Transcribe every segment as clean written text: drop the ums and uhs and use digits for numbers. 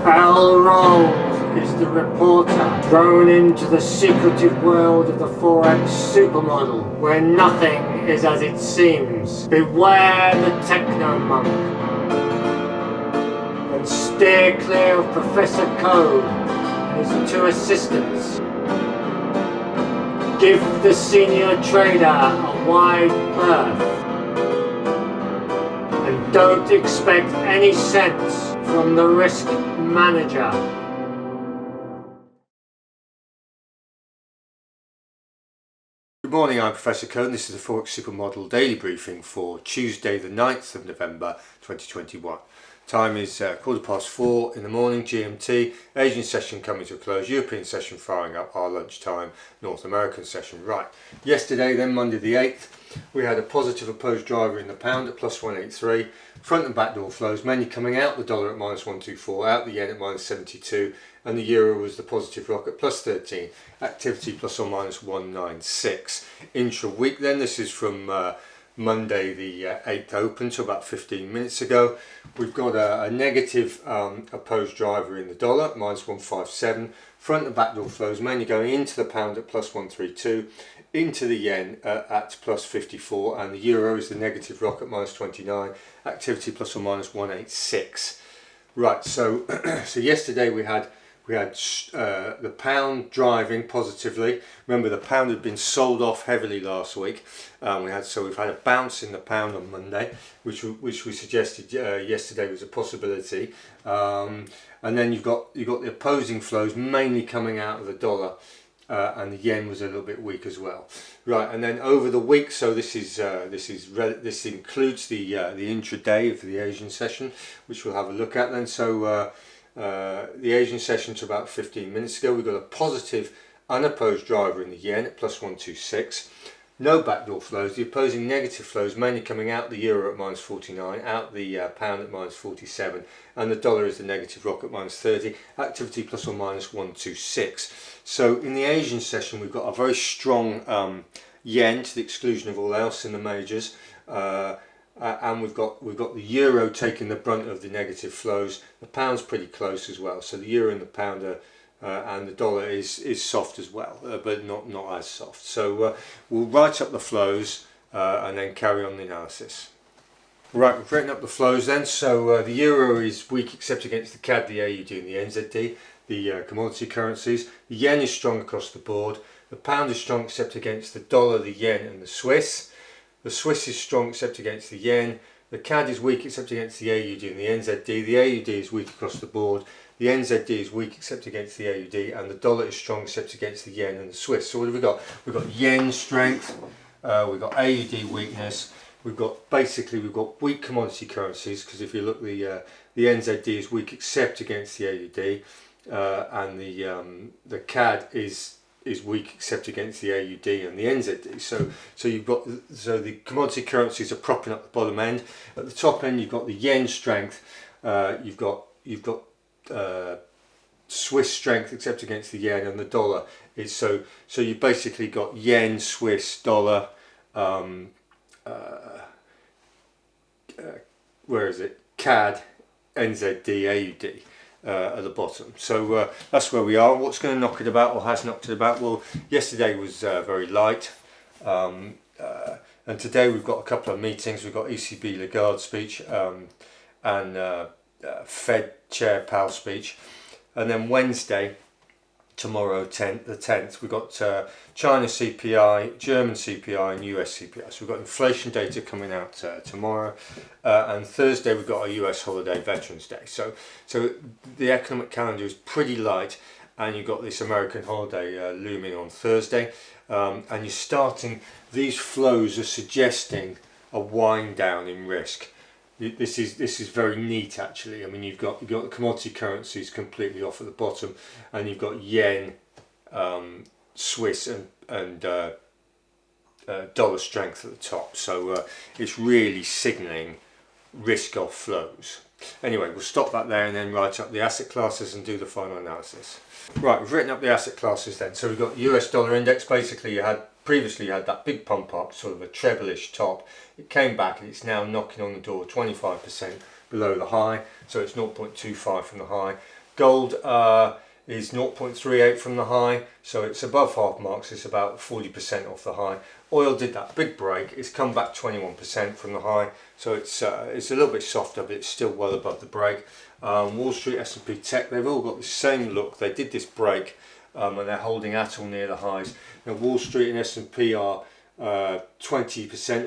Bell rolls is the reporter thrown into the secretive world of the Forex Super Model, where nothing is as it seems. Beware the techno monk, and steer clear of Professor Code and his two assistants. Give the senior trader a wide berth, and don't expect any sense from the risk manager. Good morning, I'm Professor Code. This is the Forex Super Model daily briefing for Tuesday the 9th of November 2021. Time is 4:15 in the morning GMT. Asian session coming to a close, European session firing up, our lunchtime, North American session. Right, yesterday then, Monday the 8th, we had a positive opposed driver in the pound at plus 183. Front and back door flows, mainly coming out the dollar at minus 124, out the yen at minus 72, and the euro was the positive rock at plus 13. Activity plus or minus 196. Intra-week then, this is from Monday the 8th open to about 15 minutes ago. We've got a negative opposed driver in the dollar at minus 157. Front and back door flows mainly going into the pound at plus 132, into the yen at plus 54, and the euro is the negative rock at minus 29. Activity plus or minus 186. Right, so so yesterday we had the pound driving positively. Remember, the pound had been sold off heavily last week. We've had a bounce in the pound on Monday, which we suggested yesterday was a possibility. And then you've got the opposing flows mainly coming out of the dollar, and the yen was a little bit weak as well. Right, and then over the week, so this includes the intraday of the Asian session, which we'll have a look at then. So the Asian session to about 15 minutes ago, we've got a positive unopposed driver in the yen at plus 126. No backdoor flows. The opposing negative flows mainly coming out the euro at minus 49, out the pound at minus 47, and the dollar is the negative rock at minus 30. Activity plus or minus 126. So in the Asian session, we've got a very strong yen to the exclusion of all else in the majors. And we've got the euro taking the brunt of the negative flows. The pound's pretty close as well, so the euro and the pound and the dollar is soft as well, but not as soft. So we'll write up the flows and then carry on the analysis. Right, we've written up the flows then. So the euro is weak except against the CAD, the AUD and the NZD, the commodity currencies. The yen is strong across the board. The pound is strong except against the dollar, the yen and the Swiss. The Swiss is strong except against the yen. The CAD is weak except against the AUD and the NZD. The AUD is weak across the board. The NZD is weak except against the AUD, and the dollar is strong except against the yen and the Swiss. So what have we got? We've got yen strength. We've got AUD weakness. We've got weak commodity currencies, because if you look, the NZD is weak except against the AUD, and the CAD is weak except against the AUD and the NZD. So the commodity currencies are propping up the bottom end. At the top end, you've got the yen strength. You've got Swiss strength except against the yen, and the dollar is so you've basically got yen, Swiss, dollar. Where is it? CAD, NZD, AUD. At the bottom. So that's where we are. What's going to knock it about, or has knocked it about? Well, yesterday was very light, and today we've got a couple of meetings. We've got ECB Lagarde speech and Fed Chair Powell speech, and then Wednesday, tomorrow, the 10th, we've got China CPI, German CPI and US CPI. So we've got inflation data coming out tomorrow, and Thursday we've got a US holiday, Veterans Day. So the economic calendar is pretty light, and you've got this American holiday looming on Thursday, and you're starting, these flows are suggesting a wind down in risk. This is very neat actually. I mean, you've got the commodity currencies completely off at the bottom, and you've got yen, Swiss and dollar strength at the top. So it's really signalling risk off flows. Anyway, we'll stop that there and then write up the asset classes and do the final analysis. Right, we've written up the asset classes then. So we've got US dollar index. Basically, previously you had that big pump up, sort of a treble-ish top. It came back and it's now knocking on the door 25% below the high, so it's 0.25 from the high. Gold is 0.38 from the high, so it's above half marks. It's about 40% off the high. Oil did that big break. It's come back 21% from the high, so it's a little bit softer, but it's still well above the break. Wall Street, S&P Tech, they've all got the same look. They did this break, and they're holding at or near the highs. Now Wall Street and S&P are 20%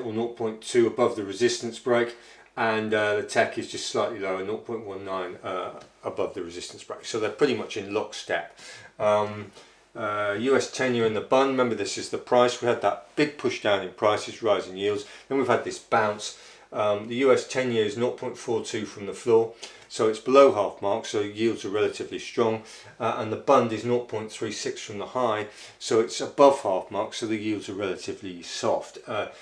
or 0.2 above the resistance break, and the tech is just slightly lower, 0.19 above the resistance break. So they're pretty much in lockstep. US 10-year in the bun, remember this is the price. We had that big push down in prices, rising yields. Then we've had this bounce. The US 10-year is 0.42 from the floor, so it's below half mark, so yields are relatively strong. And the bund is 0.36 from the high, so it's above half mark, so the yields are relatively soft.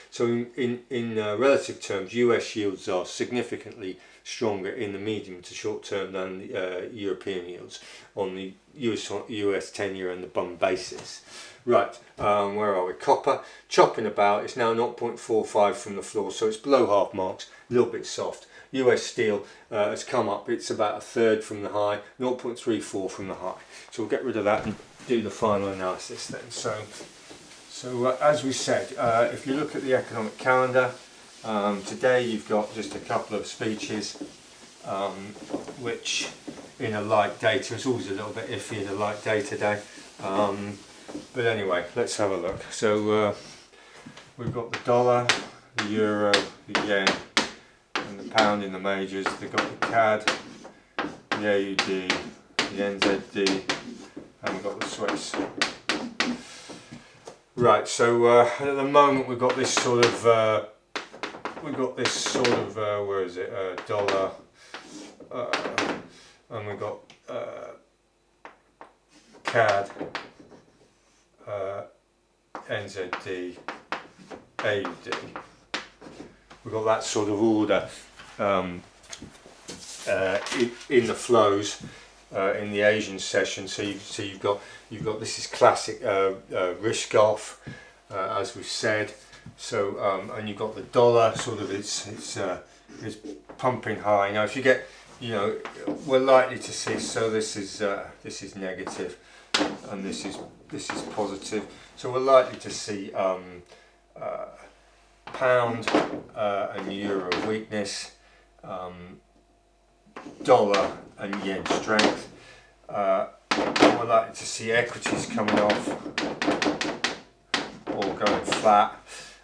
So in relative terms, US yields are significantly stronger in the medium to short term than the European yields on the US 10-year and the bund basis. Right, where are we? Copper, chopping about, it's now 0.45 from the floor, so it's below half marks, a little bit soft. US steel has come up, it's about a third from the high, 0.34 from the high. So we'll get rid of that and do the final analysis then. So as we said, if you look at the economic calendar, today you've got just a couple of speeches, which in a light data, it's always a little bit iffy in a light data day. But anyway, let's have a look. So we've got the dollar, the euro, the yen, and the pound in the majors. They've got the CAD, the AUD, the NZD, and we've got the Swiss. Right. So at the moment we've got this sort of where is it? Dollar, and we've got CAD. NZD, AUD. We've got that sort of order in the flows in the Asian session. So you've got this is classic risk off, as we've said. So and you've got the dollar sort of it's pumping high. Now if you get, we're likely to see. So this is negative, and this is positive, so we're likely to see pound and euro weakness, dollar and yen strength. We're likely to see equities coming off or going flat,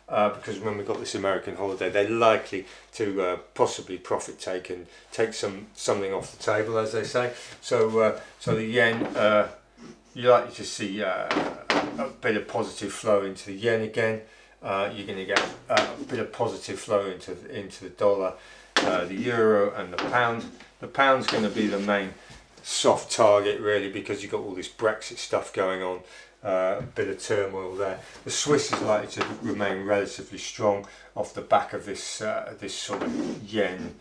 because when we've got this American holiday, they're likely to possibly profit take and take something off the table, as they say. So the yen, you're likely to see a bit of positive flow into the yen again. You're going to get a bit of positive flow into the dollar, the euro and the pound. The pound's going to be the main soft target really, because you've got all this Brexit stuff going on, a bit of turmoil there. The Swiss is likely to remain relatively strong off the back of this this sort of yen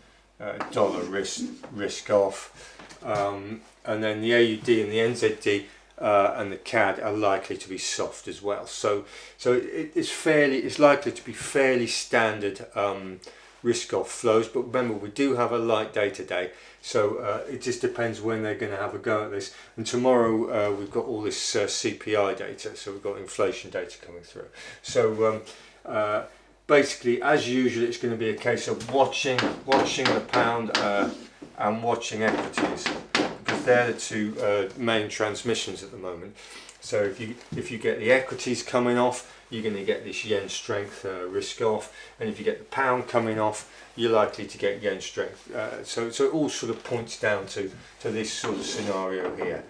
dollar risk off, and then the AUD and the NZD and the CAD are likely to be soft as well. So it's likely to be fairly standard risk off flows. But remember, we do have a light day today, so it just depends when they're going to have a go at this. And tomorrow we've got all this CPI data, so we've got inflation data coming through. So basically, as usual, it's going to be a case of watching the pound and watching equities, because they're the two main transmissions at the moment. So if you get the equities coming off, you're going to get this yen strength risk off, and if you get the pound coming off, you're likely to get yen strength. So it all sort of points down to this sort of scenario here.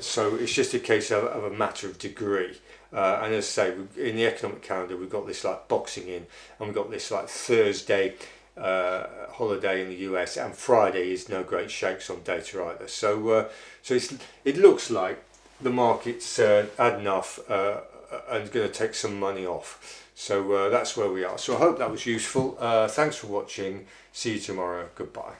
So it's just a case of a matter of degree. And as I say, in the economic calendar, we've got this like boxing in, and we've got this like Thursday holiday in the US, and Friday is no great shakes on data either. So it looks like the market's had enough and going to take some money off. So that's where we are. So I hope that was useful. Thanks for watching. See you tomorrow. Goodbye.